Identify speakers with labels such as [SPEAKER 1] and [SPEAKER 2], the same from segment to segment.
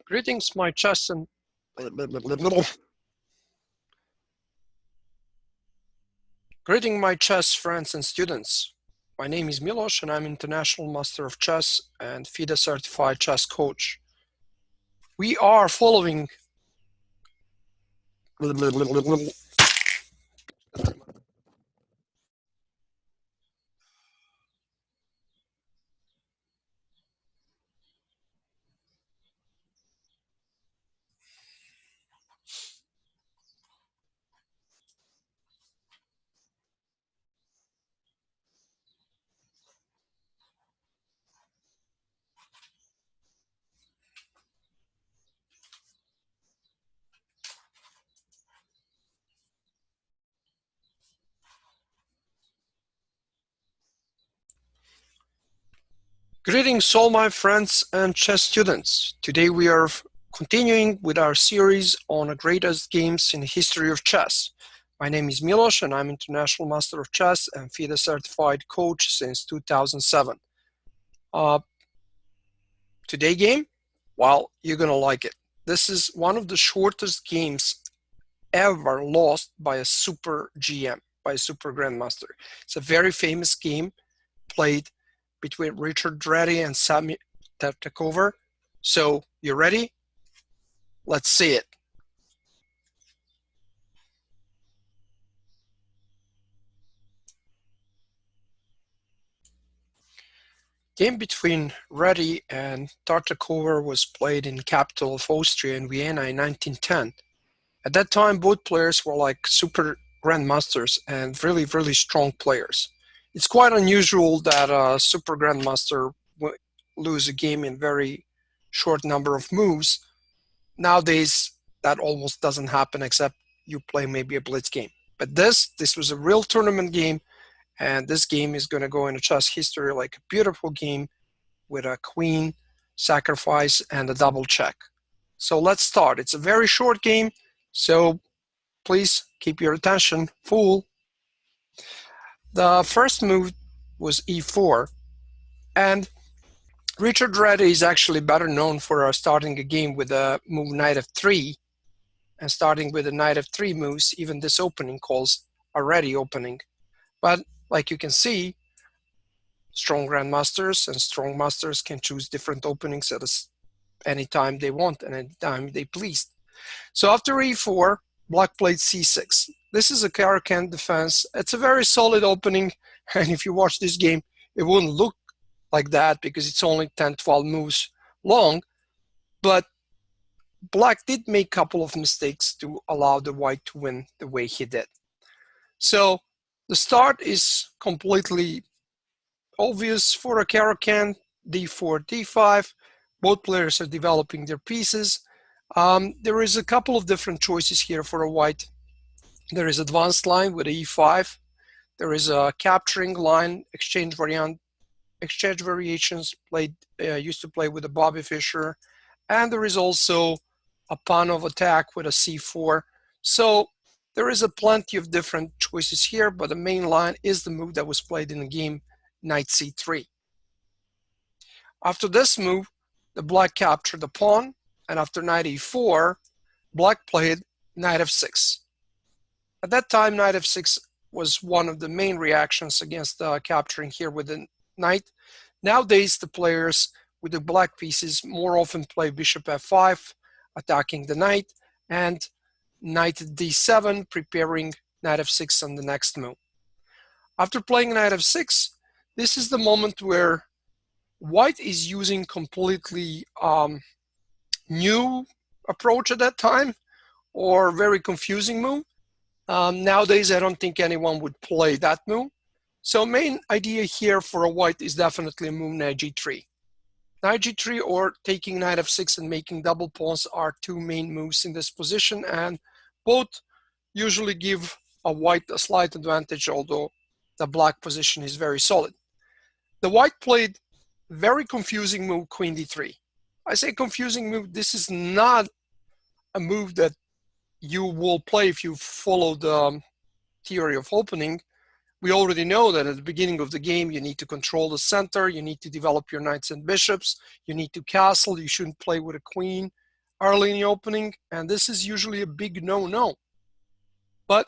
[SPEAKER 1] Greetings, my chess and Greeting my chess friends and students. My name is Milos and I'm International Master of Chess and FIDE certified chess coach. We are following Greetings all my friends and chess students. Today we are continuing with our series on the greatest games in the history of chess. My name is Milos and I'm International Master of Chess and FIDE certified coach since 2007. Today game? Well, you're gonna like it. This is one of the shortest games ever lost by a super GM, by a super grandmaster. It's a very famous game played between Richard Reti and Savielly Tartakower. So, you ready? Let's see it. Game between Reti and Tartakower was played in capital of Austria in Vienna in 1910. At that time, both players were like super grandmasters and really, really strong players. It's quite unusual that a super grandmaster would lose a game in very short number of moves. Nowadays, that almost doesn't happen except you play maybe a blitz game. But this was a real tournament game, and this game is going to go into chess history like a beautiful game with a queen, sacrifice, and a double check. So let's start. It's a very short game, so please keep your attention full. The first move was e4, and Richard Reti is actually better known for starting a game with a move knight f3, and starting with a knight f3 moves, even this opening calls a Reti opening. But like you can see, strong grandmasters and strong masters can choose different openings at any time they want and any time they please. So after e4, black played c6. This is a Caro-Kann defense. It's a very solid opening, and if you watch this game, it wouldn't look like that because it's only 10-12 moves long, but black did make a couple of mistakes to allow the white to win the way he did. So the start is completely obvious for a Caro-Kann, d4, d5. Both players are developing their pieces. There is a couple of different choices here for a white. There is advanced line with e5. There is a capturing line, exchange variations used to play with a Bobby Fischer. And there is also a pawn of attack with a c4. So there is a plenty of different choices here, but the main line is the move that was played in the game, knight c3. After this move, the black captured the pawn, and after knight e4, black played knight f6. At that time, knight f6 was one of the main reactions against capturing here with the knight. Nowadays, the players with the black pieces more often play bishop f5, attacking the knight, and knight d7, preparing knight f6 on the next move. After playing knight f6, this is the moment where white is using completely new approach at that time, or very confusing move. Nowadays, I don't think anyone would play that move. So main idea here for a white is definitely a move knight g3. Knight g3 or taking knight f6 and making double pawns are two main moves in this position, and both usually give a white a slight advantage, although the black position is very solid. The white played very confusing move, queen d3. I say confusing move, this is not a move that you will play if you follow the theory of opening. We already know that at the beginning of the game, you need to control the center, you need to develop your knights and bishops, you need to castle, you shouldn't play with a queen early in the opening, and this is usually a big no-no. But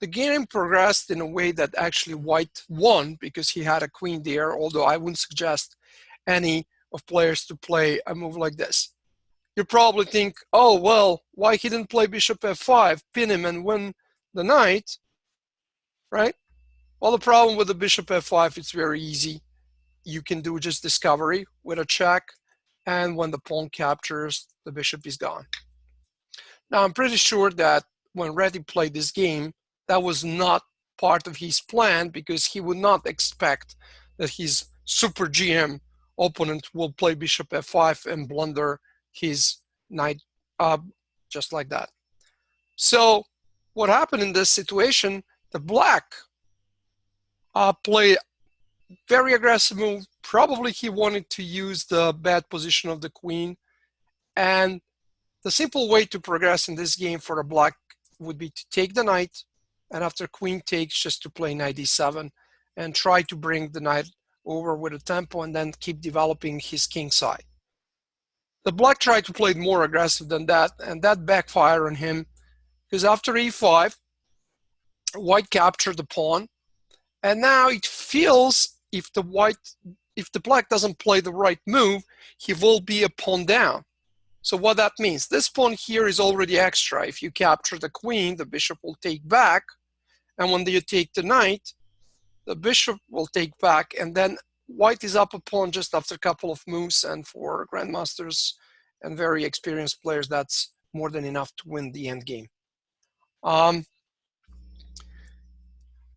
[SPEAKER 1] the game progressed in a way that actually white won because he had a queen there, although I wouldn't suggest any of players to play a move like this. You probably think, oh, well, why he didn't play bishop f5, pin him and win the knight, right? Well, the problem with the bishop f5, it's very easy. You can do just discovery with a check, and when the pawn captures, the bishop is gone. Now, I'm pretty sure that when Reti played this game, that was not part of his plan, because he would not expect that his super GM opponent will play bishop f5 and blunder his knight just like that. So what happened in this situation, the black played very aggressive move. Probably he wanted to use the bad position of the queen, and the simple way to progress in this game for a black would be to take the knight, and after queen takes, just to play knight d7 and try to bring the knight over with a tempo and then keep developing his king side. The black tried to play it more aggressive than that, and that backfired on him, because after e5, white captured the pawn, and now it feels if the black doesn't play the right move, he will be a pawn down. So what that means, this pawn here is already extra. If you capture the queen, the bishop will take back, and when you take the knight, the bishop will take back, and then white is up a pawn just after a couple of moves, and for grandmasters and very experienced players, that's more than enough to win the end game.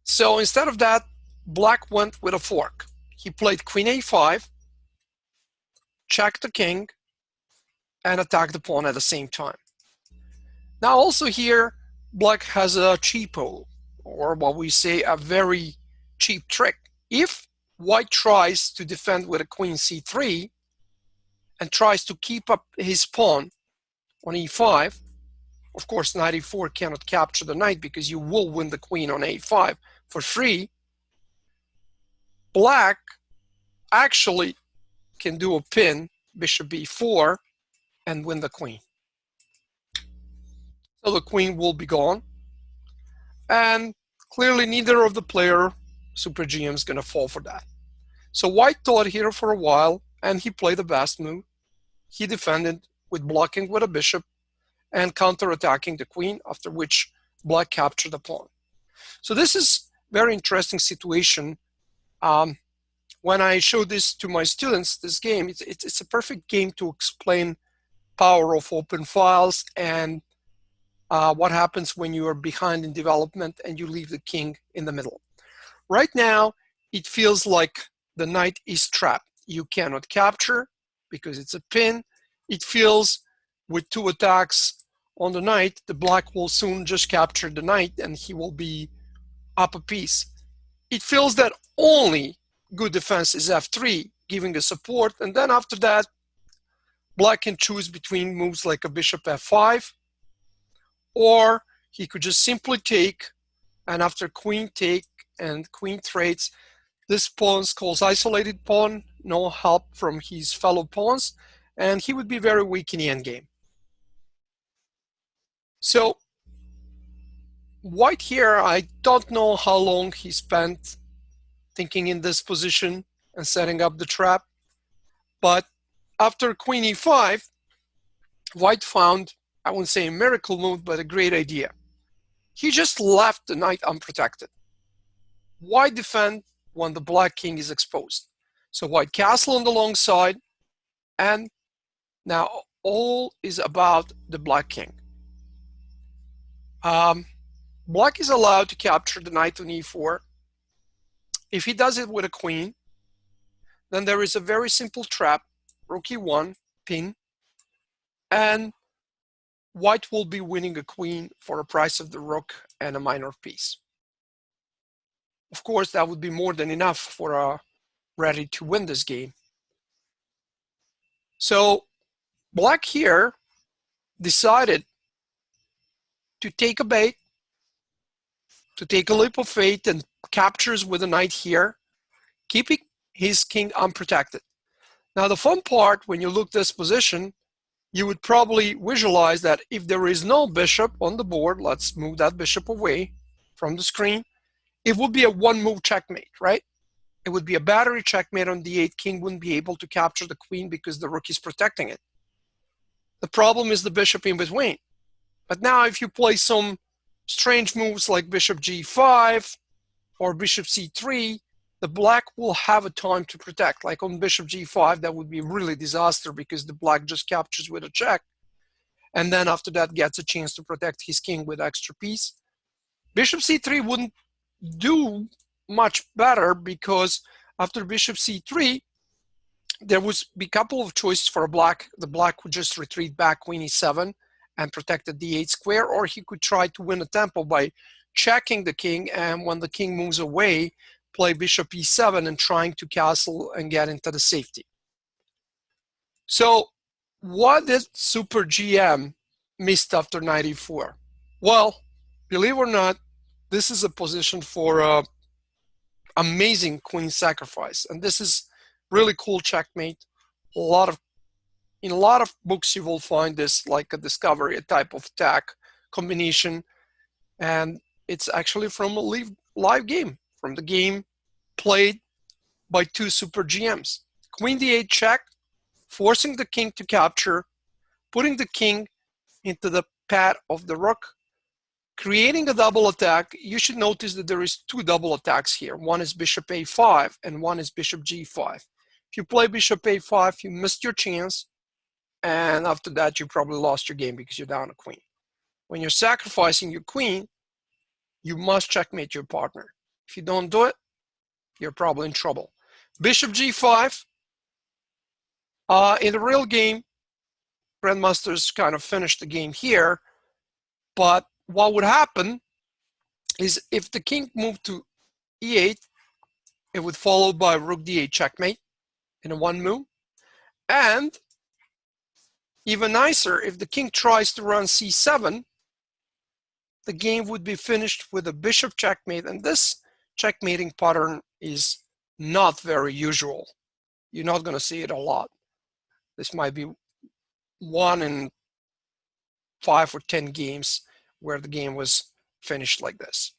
[SPEAKER 1] So instead of that, black went with a fork. He played queen a5, checked the king, and attacked the pawn at the same time. Now also here, black has a cheapo, or what we say a very cheap trick. If white tries to defend with a queen c3 and tries to keep up his pawn on e5, of course knight e4 cannot capture the knight because you will win the queen on a5 for free. Black actually can do a pin, bishop b4, and win the queen. So the queen will be gone, and clearly neither of the player super GM is going to fall for that. So white thought here for a while, and he played the best move. He defended with blocking with a bishop and counterattacking the queen, after which black captured the pawn. So this is very interesting situation. When I show this to my students, this game, it's a perfect game to explain power of open files and what happens when you are behind in development and you leave the king in the middle. Right now, it feels like the knight is trapped. You cannot capture because it's a pin. It feels with two attacks on the knight, the black will soon just capture the knight and he will be up a piece. It feels that only good defense is f3, giving a support, and then after that, black can choose between moves like a bishop f5, or he could just simply take, and after queen take and queen trades, this pawn calls isolated pawn, no help from his fellow pawns, and he would be very weak in the endgame. So white here, I don't know how long he spent thinking in this position and setting up the trap, but after queen e5, white found, I wouldn't say a miracle move, but a great idea. He just left the knight unprotected. Why defend when the black king is exposed? So white castle on the long side, and now all is about the black king. Black is allowed to capture the knight on e4. If he does it with a queen, then there is a very simple trap, rook e1, pin, and white will be winning a queen for a price of the rook and a minor piece. Of course, that would be more than enough for Reti to win this game. So black here decided to take a bait, to take a leap of faith and captures with a knight here, keeping his king unprotected. Now the fun part, when you look this position, you would probably visualize that if there is no bishop on the board, let's move that bishop away from the screen, it would be a one-move checkmate, right? It would be a battery checkmate on d8. King wouldn't be able to capture the queen because the rook is protecting it. The problem is the bishop in between. But now if you play some strange moves like bishop g5 or bishop c3, the black will have a time to protect. Like on bishop g5, that would be really disaster because the black just captures with a check. And then after that gets a chance to protect his king with extra piece. Bishop c3 wouldn't do much better because after bishop c3, there would be a couple of choices for black. The black would just retreat back queen e7 and protect the d8 square, or he could try to win a tempo by checking the king, and when the king moves away, play bishop e7 and trying to castle and get into the safety. So what did Super GM missed after knight e4? Well, believe it or not, this is a position for amazing queen sacrifice, and this is really cool checkmate. In a lot of books you will find this like a discovery, a type of attack combination, and it's actually from a live game, from the game played by two super GMs. Queen d8 check, forcing the king to capture, putting the king into the path of the rook, creating a double attack. You should notice that there is two double attacks here. One is bishop a5 and one is bishop g5. If you play bishop a5, you missed your chance, and after that you probably lost your game because you're down a queen. When you're sacrificing your queen, you must checkmate your partner. If you don't do it, you're probably in trouble. Bishop g5. In the real game, grandmasters kind of finished the game here, but what would happen is if the king moved to e8, it would follow by rook d8 checkmate in a one move. And even nicer, if the king tries to run c7, the game would be finished with a bishop checkmate. And this checkmating pattern is not very usual. You're not going to see it a lot. This might be 1 in 5 or 10 games where the game was finished like this.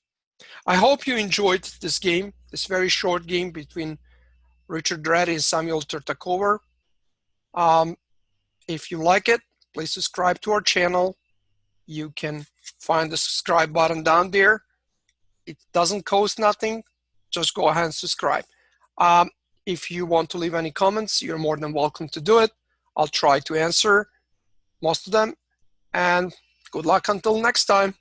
[SPEAKER 1] I hope you enjoyed this game, this very short game between Richard Reti and Samuel Tartakower. If you like it, please subscribe to our channel. You can find the subscribe button down there. It doesn't cost nothing. Just go ahead and subscribe. If you want to leave any comments, you're more than welcome to do it. I'll try to answer most of them. And good luck until next time.